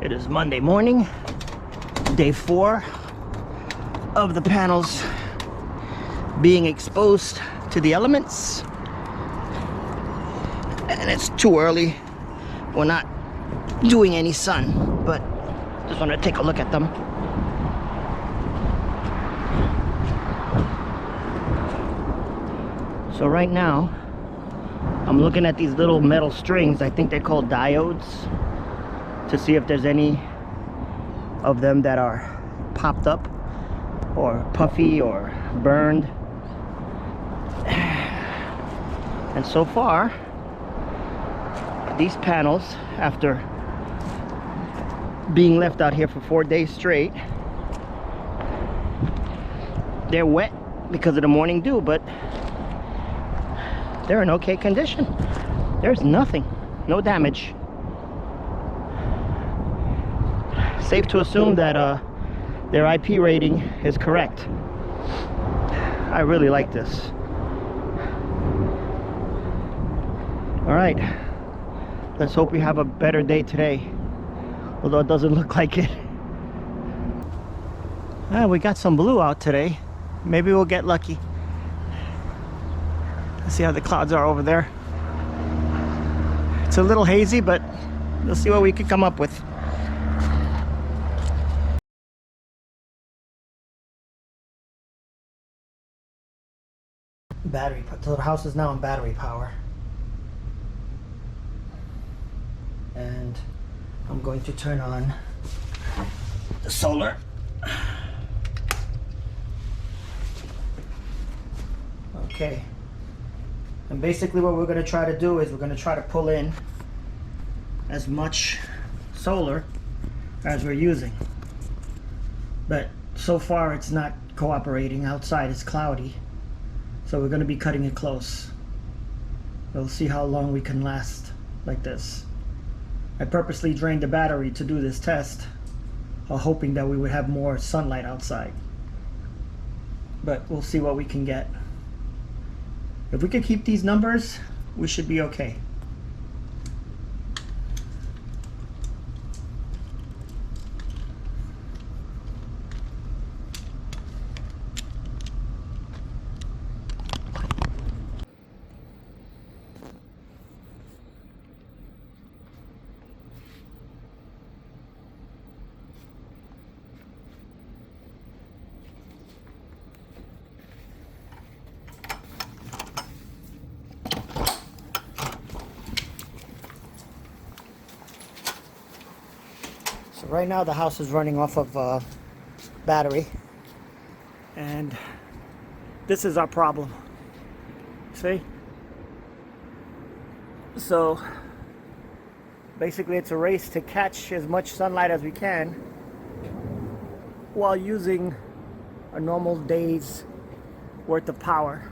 It is Monday morning, day 4 of the panels being exposed to the elements. And it's too early. We're not doing any sun, but just want to take a look at them. So right now, I'm looking at these little metal strings. I think they're called diodes, to see if there's any of them that are popped up or puffy or burned. And so far, these panels, after being left out here for 4 days straight, they're wet because of the morning dew, but they're in okay condition. There's nothing, no damage. Safe to assume that their IP rating is correct. I really like this. All right, let's hope we have a better day today, although it doesn't look like it. We got some blue out today. Maybe we'll get lucky. Let's see how the clouds are over there. It's a little hazy, but we'll see what we can come up with. Battery, so the house is now in battery power. And I'm going to turn on the solar. Okay. And basically what we're going to try to do is we're going to try to pull in as much solar as we're using. But so far it's not cooperating. Outside it's cloudy. So we're going to be cutting it close. We'll see how long we can last like this. I purposely drained the battery to do this test, hoping that we would have more sunlight outside. But we'll see what we can get. If we can keep these numbers, we should be okay. So right now the house is running off of battery, and this is our problem. See? So basically it's a race to catch as much sunlight as we can while using a normal day's worth of power.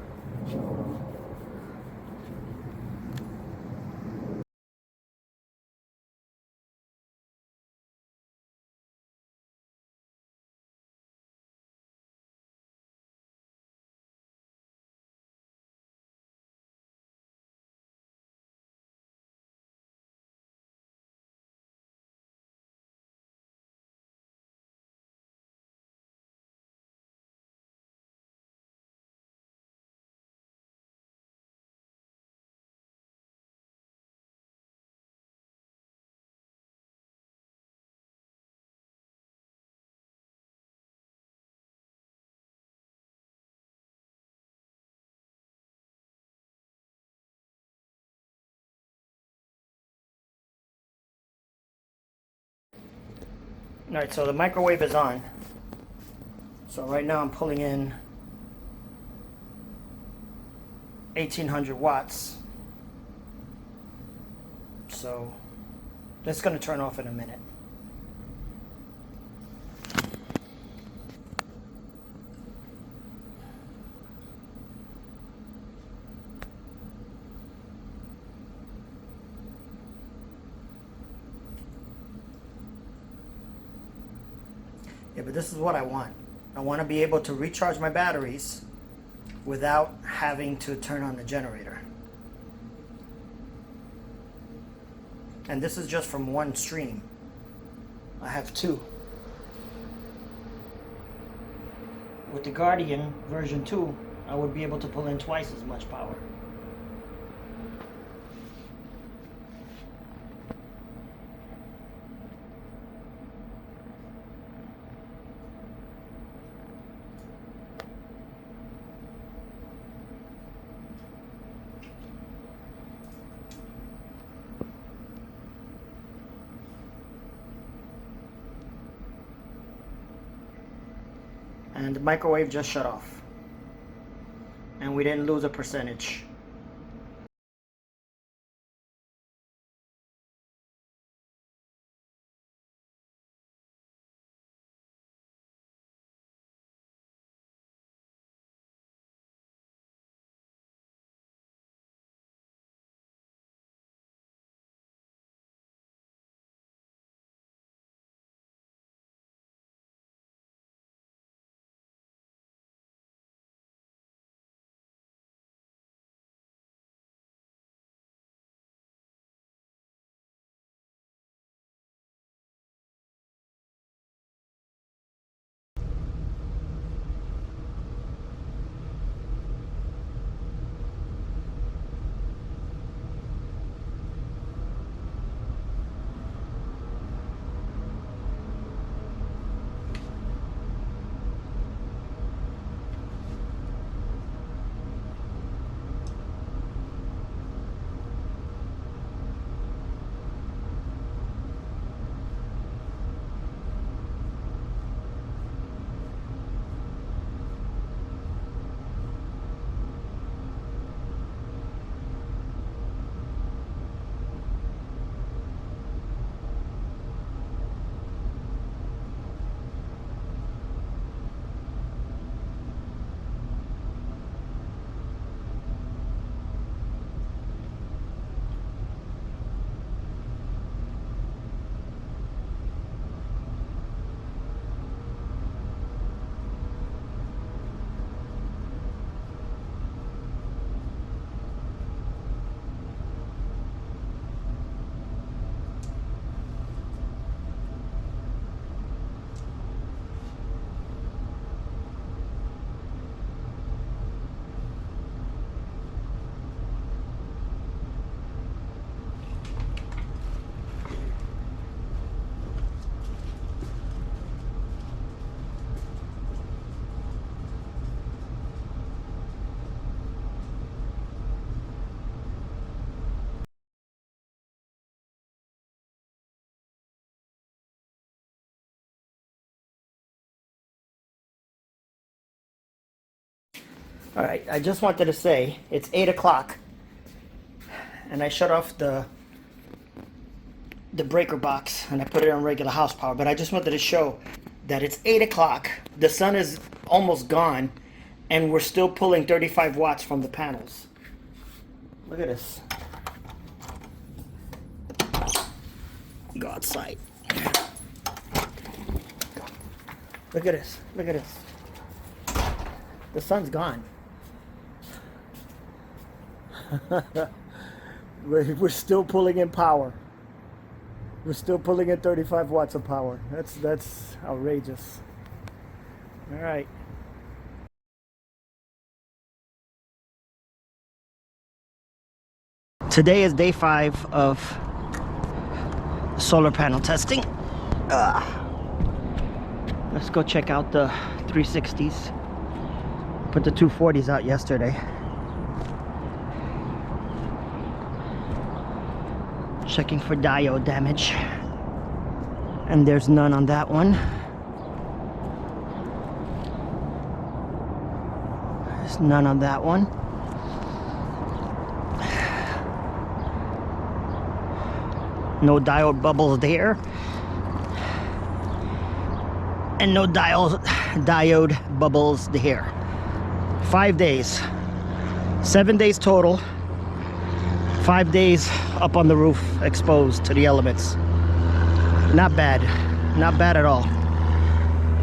Alright, so the microwave is on. So right now I'm pulling in 1800 watts. So that's going to turn off in a minute. Yeah, but this is what I want. I want to be able to recharge my batteries without having to turn on the generator. And this is just from one stream. I have 2. With the Guardian version 2, I would be able to pull in twice as much power. And the microwave just shut off. And we didn't lose a percentage. All right, I just wanted to say it's 8 o'clock and I shut off the breaker box and I put it on regular house power, but I just wanted to show that it's 8 o'clock, the sun is almost gone, and we're still pulling 35 watts from the panels. Look at this. Go outside. Look at this, look at this. The sun's gone. We're still pulling in power. We're still pulling in 35 watts of power. That's outrageous. All right. Today is day 5 of solar panel testing. Let's go check out the 360s. Put the 240s out yesterday. Checking for diode damage, and there's none on that one. There's none on that one. No diode bubbles there, and no diode bubbles there. 5 days, 7 days total. 5 days up on the roof, exposed to the elements. Not bad, not bad at all.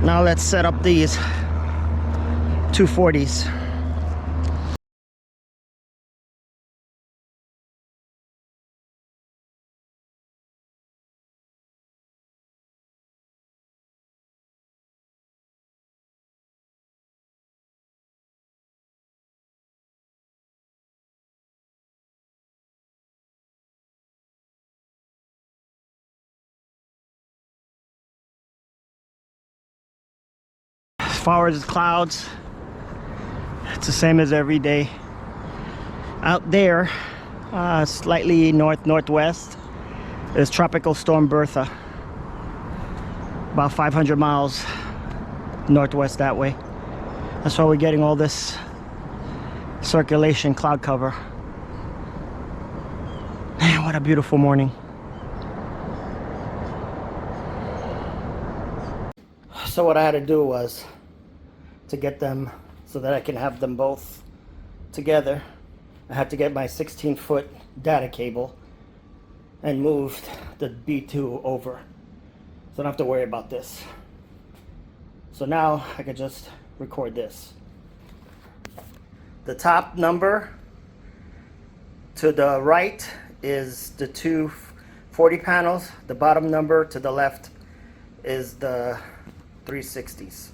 Now let's set up these 240s. far as clouds, it's the same as every day. Out there, slightly northwest, is Tropical Storm Bertha. About 500 miles northwest that way. That's why we're getting all this circulation cloud cover. Man, what a beautiful morning. So what I had to do was to get them so that I can have them both together. I had to get my 16-foot data cable and moved the B2 over, so I don't have to worry about this. So now I can just record this. The top number to the right is the 240 panels. The bottom number to the left is the 360s.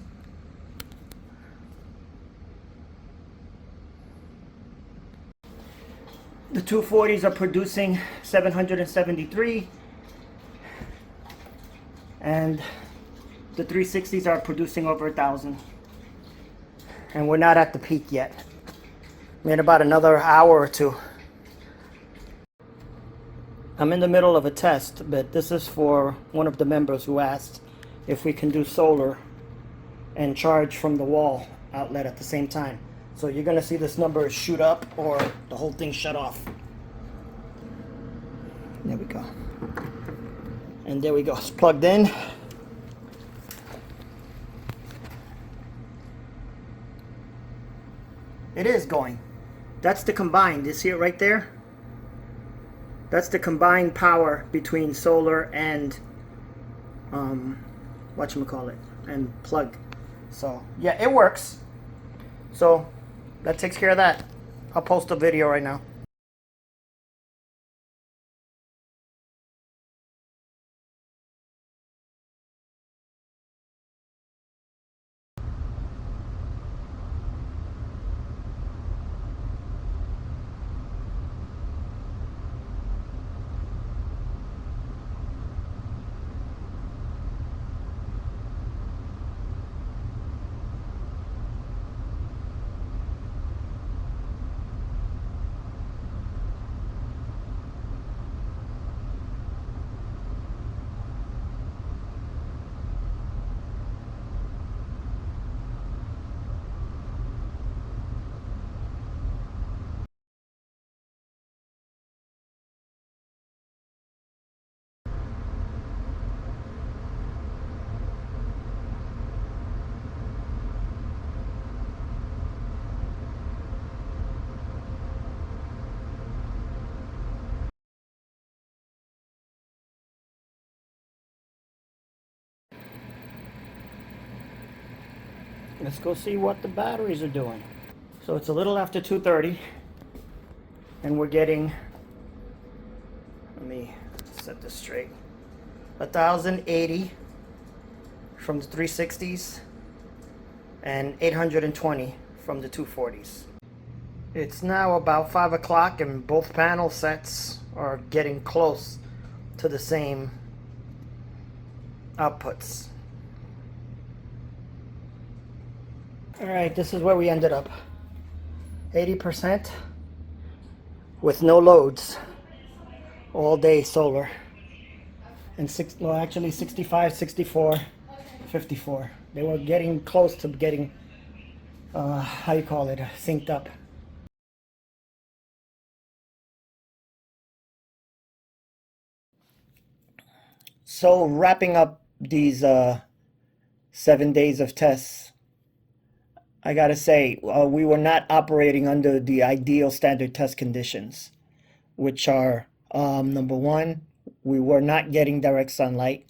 The 240s are producing 773 and the 360s are producing over 1,000. And we're not at the peak yet. In about another hour or two. I'm in the middle of a test, but this is for one of the members who asked if we can do solar and charge from the wall outlet at the same time. So you're gonna see this number shoot up or the whole thing shut off. There we go. And there we go, it's plugged in. It is going. That's the combined, you see it right there? That's the combined power between solar and whatchamacallit, and plug. So yeah, it works. So that takes care of that. I'll post a video right now. Let's go see what the batteries are doing. So it's a little after 2:30 and we're getting, let me set this straight, 1,080 from the 360s and 820 from the 240s. It's now about 5 o'clock and both panel sets are getting close to the same outputs. Alright, this is where we ended up. 80% with no loads. All day solar. And actually 65, 64, 54. They were getting close to getting, how you call it, synced up. So wrapping up these 7 days of tests, I gotta say, we were not operating under the ideal standard test conditions, which are, number one, we were not getting direct sunlight.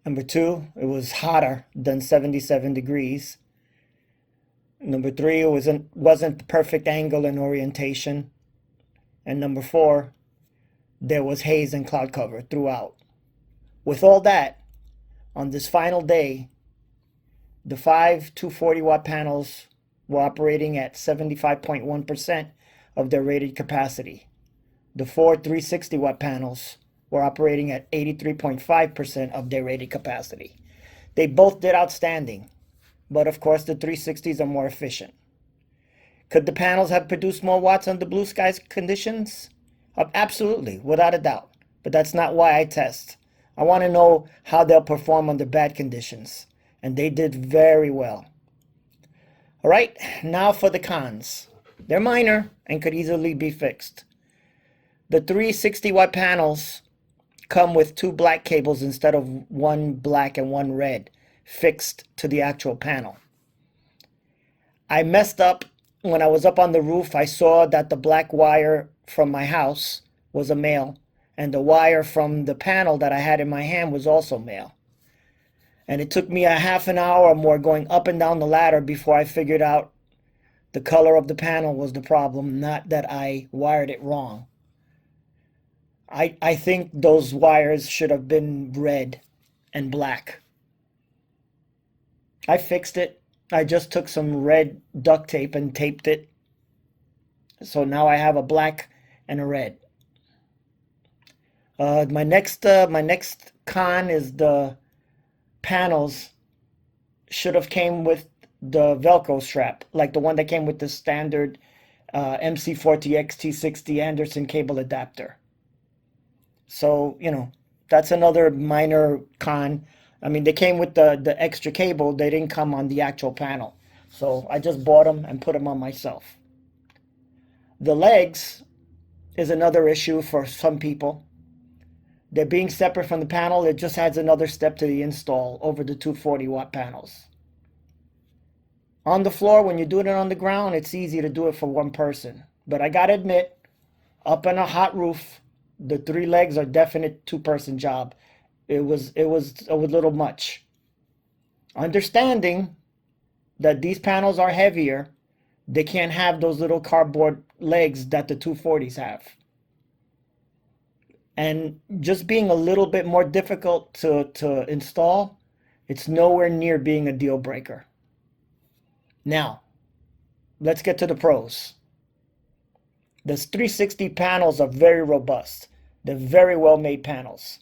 Number two, it was hotter than 77 degrees. Number three, it wasn't the perfect angle and orientation. And number four, there was haze and cloud cover throughout. With all that, on this final day, the 5 240-watt panels were operating at 75.1% of their rated capacity. The 4 360-watt panels were operating at 83.5% of their rated capacity. They both did outstanding. but of course the 360s are more efficient. Could the panels have produced more watts under blue skies conditions? Absolutely, without a doubt. But that's not why I test. I want to know how they'll perform under bad conditions. And they did very well. All right, now for the cons. They're minor and could easily be fixed. The 360-watt panels come with 2 black cables instead of 1 black and 1 red fixed to the actual panel. I messed up when I was up on the roof. I saw that the black wire from my house was a male, and the wire from the panel that I had in my hand was also male. And it took me a half an hour or more going up and down the ladder before I figured out the color of the panel was the problem, not that I wired it wrong. I think those wires should have been red and black. I fixed it. I just took some red duct tape and taped it. So now I have a black and a red. My next con is the panels should have came with the Velcro strap, like the one that came with the standard MC40X T60 Anderson cable adapter. So, you know, that's another minor con. I mean, they came with the extra cable. They didn't come on the actual panel. So I just bought them and put them on myself. The legs is another issue for some people. They're being separate from the panel. It just adds another step to the install over the 240-watt panels. On the floor, when you're doing it on the ground, it's easy to do it for one person. But I gotta admit, up on a hot roof, the 3 legs are definite 2-person job. It was a little much. Understanding that these panels are heavier, they can't have those little cardboard legs that the 240s have. And just being a little bit more difficult to install, it's nowhere near being a deal breaker. Now, let's get to the pros. The 360 panels are very robust. They're very well made panels.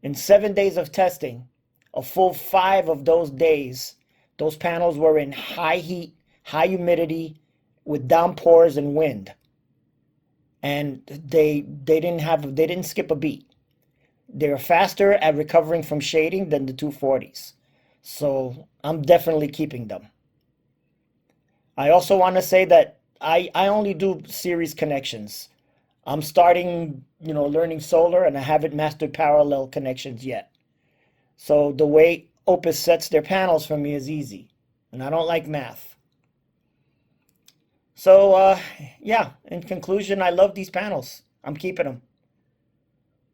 In 7 days of testing, a full 5 of those days, those panels were in high heat, high humidity, with downpours and wind. And they didn't skip a beat. They're faster at recovering from shading than the 240s. So I'm definitely keeping them. I also want to say that I only do series connections. I'm starting, learning solar, and I haven't mastered parallel connections yet. So the way Oupes sets their panels for me is easy, and I don't like math. So, yeah, in conclusion, I love these panels. I'm keeping them.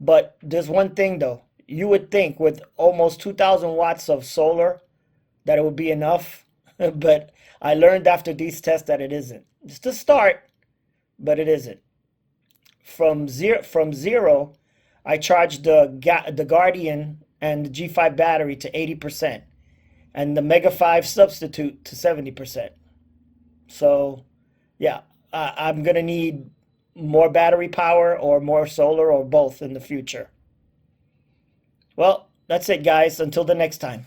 But there's one thing, though. You would think with almost 2,000 watts of solar that it would be enough, but I learned after these tests that it isn't. It's a start, but it isn't. From zero, I charged the Guardian and the G5 battery to 80%, and the Mega 5 substitute to 70%. So, yeah, I'm going to need more battery power or more solar or both in the future. Well, that's it, guys. Until the next time.